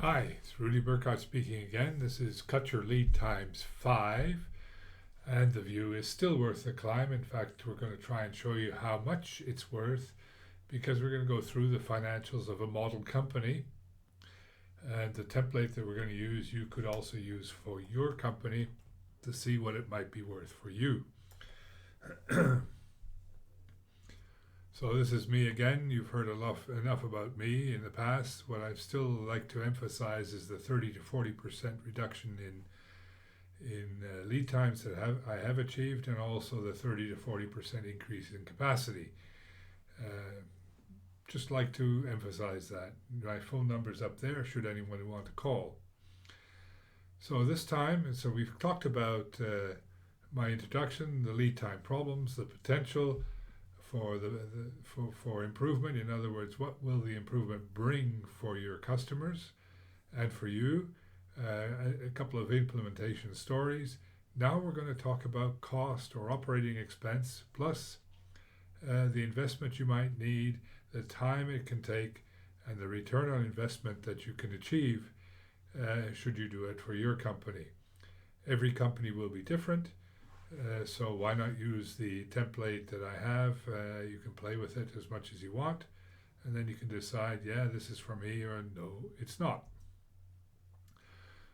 Hi, it's Rudy Burkhardt speaking again. This is Cut Your Lead Times 5, and the view is still worth the climb. In fact, we're going to try and show you how much it's worth because we're going to go through the financials of a model company. And the template that we're going to use, you could also use for your company to see what it might be worth for you. So this is me again. You've heard enough about me in the past. What I'd still like to emphasize is the 30 to 40% reduction in lead times that I have achieved, and also the 30 to 40% increase in capacity. Uh, just like to emphasize that. My phone number's up there should anyone want to call. So this time, we've talked about my introduction, the lead time problems, the potential for improvement. In other words, what will the improvement bring for your customers and for you? A couple of implementation stories. Now we're going to talk about cost or operating expense plus the investment you might need, the time it can take, and the return on investment that you can achieve should you do it for your company. Every company will be different. So why not use the template that I have? You can play with it as much as you want, and then you can decide, yeah, this is for me, or no, it's not.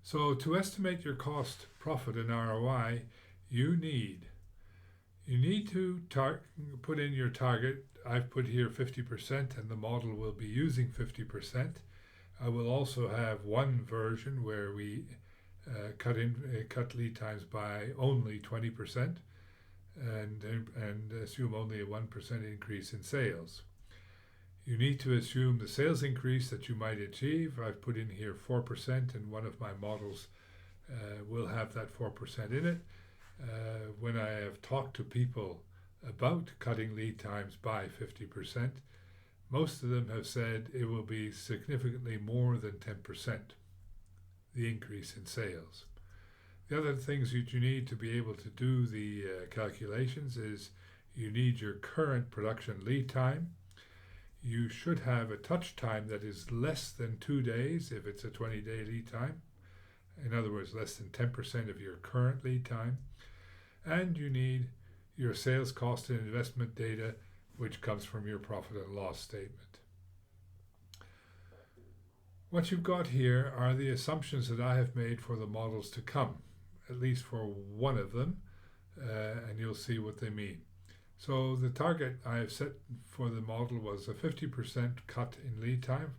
So to estimate your cost, profit, and ROI, you need to put in your target. I've put here 50%, and the model will be using 50%. I will also have one version where we cut lead times by only 20%, and assume only a 1% increase in sales. You need to assume the sales increase that you might achieve. I've put in here 4%, and one of my models will have that 4% in it. When I have talked to people about cutting lead times by 50%, most of them have said it will be significantly more than 10%, the increase in sales. The other things that you need to be able to do the calculations is you need your current production lead time. You should have a touch time that is less than 2 days if it's a 20-day lead time. In other words, less than 10% of your current lead time. And you need your sales cost and investment data, which comes from your profit and loss statement. What you've got here are the assumptions that I have made for the models to come, at least for one of them, and you'll see what they mean. So the target I have set for the model was a 50% cut in lead time.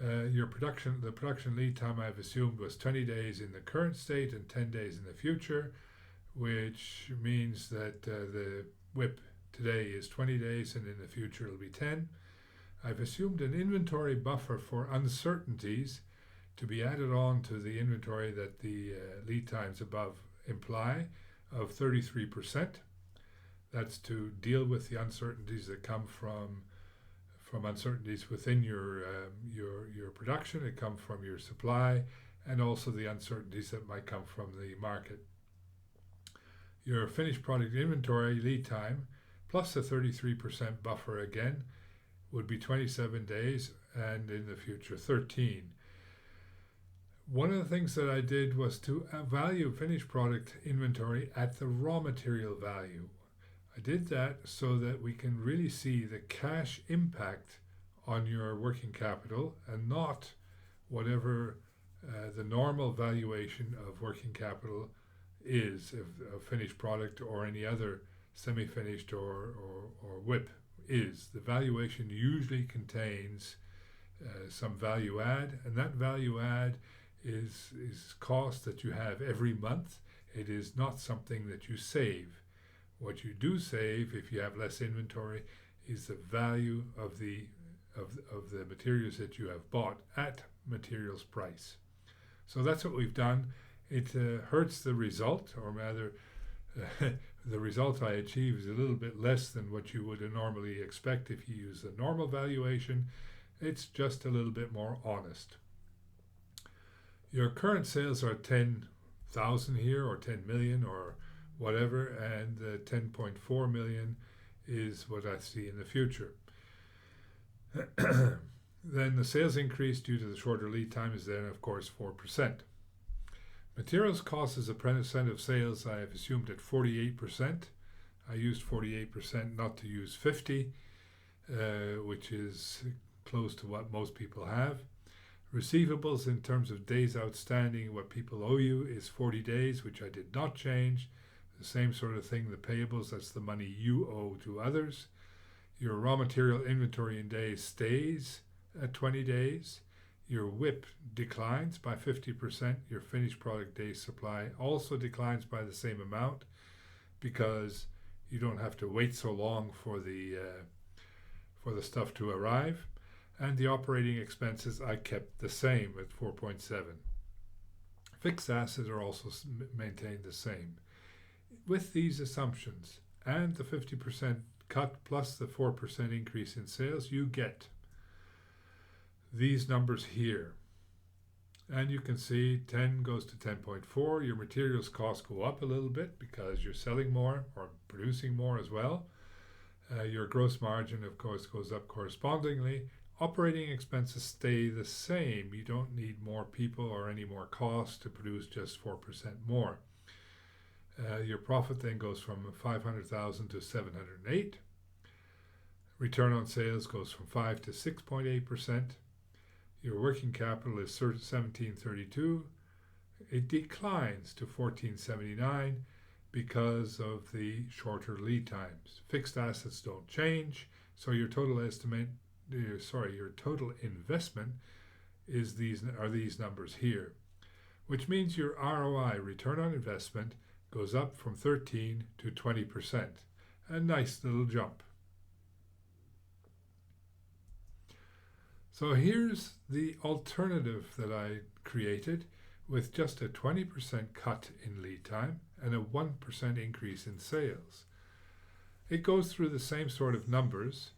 The production lead time I've assumed was 20 days in the current state and 10 days in the future, which means that the WIP today is 20 days and in the future it'll be 10. I've assumed an inventory buffer for uncertainties to be added on to the inventory that the lead times above imply of 33%. That's to deal with the uncertainties that come from uncertainties within your production. It comes from your supply, and also the uncertainties that might come from the market. Your finished product inventory lead time plus a 33% buffer again would be 27 days, and in the future 13. One of the things that I did was to value finished product inventory at the raw material value. I did that so that we can really see the cash impact on your working capital, and not whatever the normal valuation of working capital is of finished product or any other semi-finished or WIP is. The valuation usually contains some value add, and that value add is cost that you have every month. It is not something that you save. What you do save, if you have less inventory, is the value of the materials that you have bought at materials price. So that's what we've done. It hurts the result, or rather, the result I achieve is a little bit less than what you would normally expect if you use the normal valuation. It's just a little bit more honest. Your current sales are 10,000 here, or 10 million, or whatever, and 10.4 million is what I see in the future. Then the sales increase due to the shorter lead time is then, of course, 4%. Materials cost as a percent of sales I have assumed at 48%. I used 48% not to use 50, which is close to what most people have. Receivables in terms of days outstanding, what people owe you is 40 days, which I did not change. The same sort of thing, the payables, that's the money you owe to others. Your raw material inventory in days stays at 20 days. Your WIP declines by 50%. Your finished product days supply also declines by the same amount because you don't have to wait so long for the stuff to arrive. And the operating expenses I kept the same at 4.7. Fixed assets are also maintained the same. With these assumptions and the 50% cut plus the 4% increase in sales, you get these numbers here. And you can see 10 goes to 10.4. Your materials costs go up a little bit because you're selling more or producing more as well. Your gross margin, of course, goes up correspondingly. Operating expenses stay the same. You don't need more people or any more costs to produce just 4% more. Your profit then goes from 500,000 to 708. Return on sales goes from 5 to 6.8%. Your working capital is 1732. It declines to 1479 because of the shorter lead times. Fixed assets don't change, so your total investment is these numbers here, which means your ROI, return on investment, goes up from 13 to 20%. A nice little jump. So here's the alternative that I created with just a 20% cut in lead time and a 1% increase in sales. It goes through the same sort of numbers,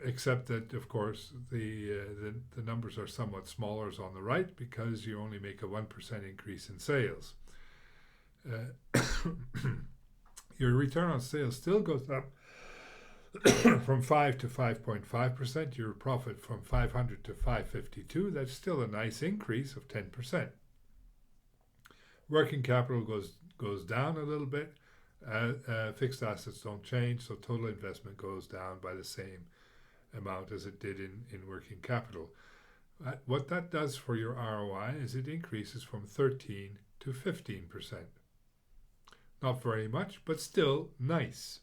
except that, of course, the numbers are somewhat smaller on the right because you only make a 1% increase in sales. Your return on sales still goes up from 5 to 5.5%. Your profit from 500 to 552. That's still a nice increase of 10%. Working capital goes down a little bit. Fixed assets don't change, so total investment goes down by the same amount as it did in working capital. What that does for your ROI is it increases from 13 to 15%. Not very much, but still nice.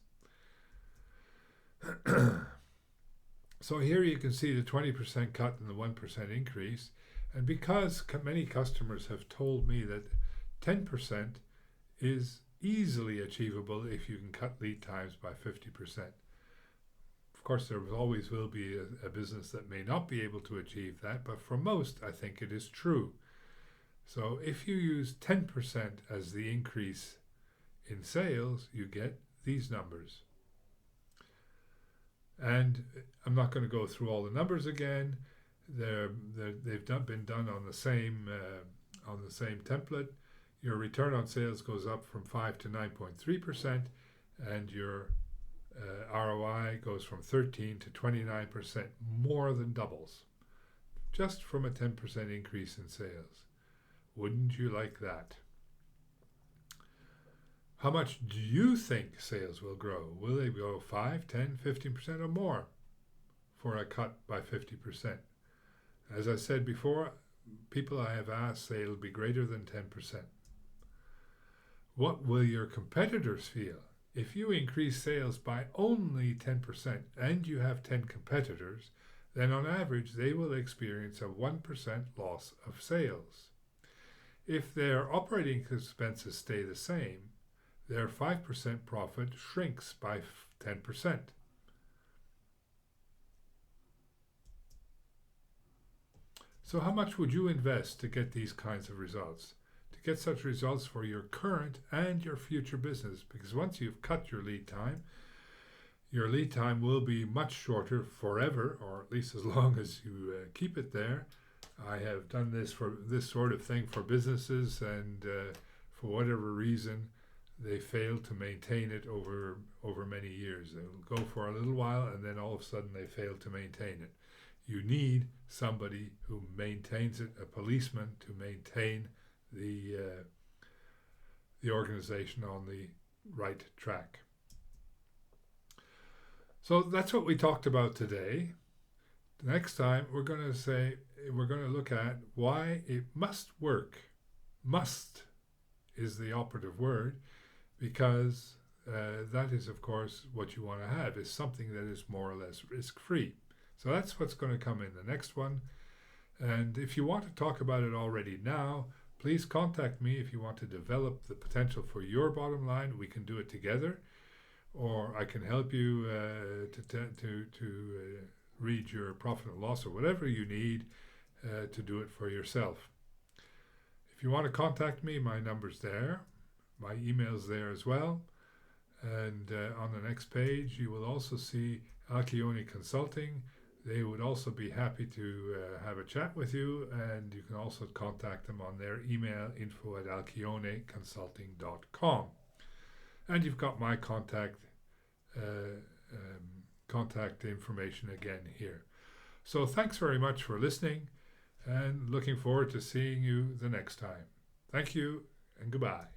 So here you can see the 20% cut and the 1% increase. And because many customers have told me that 10% is easily achievable if you can cut lead times by 50%. Of course, there always will be a business that may not be able to achieve that, but for most, I think it is true. So if you use 10% as the increase in sales, you get these numbers. And I'm not going to go through all the numbers again. They've been done on the same template. Your return on sales goes up from 5 to 9.3%, and your ROI goes from 13 to 29%, more than doubles, just from a 10% increase in sales. Wouldn't you like that? How much do you think sales will grow? Will they go 5, 10, 15% or more for a cut by 50%? As I said before, people I have asked say it'll be greater than 10%. What will your competitors feel? If you increase sales by only 10% and you have 10 competitors, then on average they will experience a 1% loss of sales. If their operating expenses stay the same, their 5% profit shrinks by 10%. So how much would you invest to get these kinds of results? To get such results for your current and your future business? Because once you've cut your lead time will be much shorter forever, or at least as long as you keep it there. I have done this sort of thing for businesses, and for whatever reason, they fail to maintain it over many years. They'll go for a little while, and then all of a sudden they fail to maintain it. you need somebody who maintains it, a policeman to maintain the organization on the right track. So that's what we talked about today. Next time we're going to look at why it must work. Must is the operative word, because that is, of course, what you want to have, is something that is more or less risk-free. So that's what's going to come in the next one. And if you want to talk about it already now, please contact me if you want to develop the potential for your bottom line. We can do it together, or I can help you to read your profit and loss, or whatever you need to do it for yourself. If you want to contact me, my number's there. My email's there as well. And on the next page, you will also see Alchione Consulting. They would also be happy to have a chat with you, and you can also contact them on their email, info@alchioneconsulting.com. And you've got my contact information again here. So thanks very much for listening, and looking forward to seeing you the next time. Thank you, and goodbye.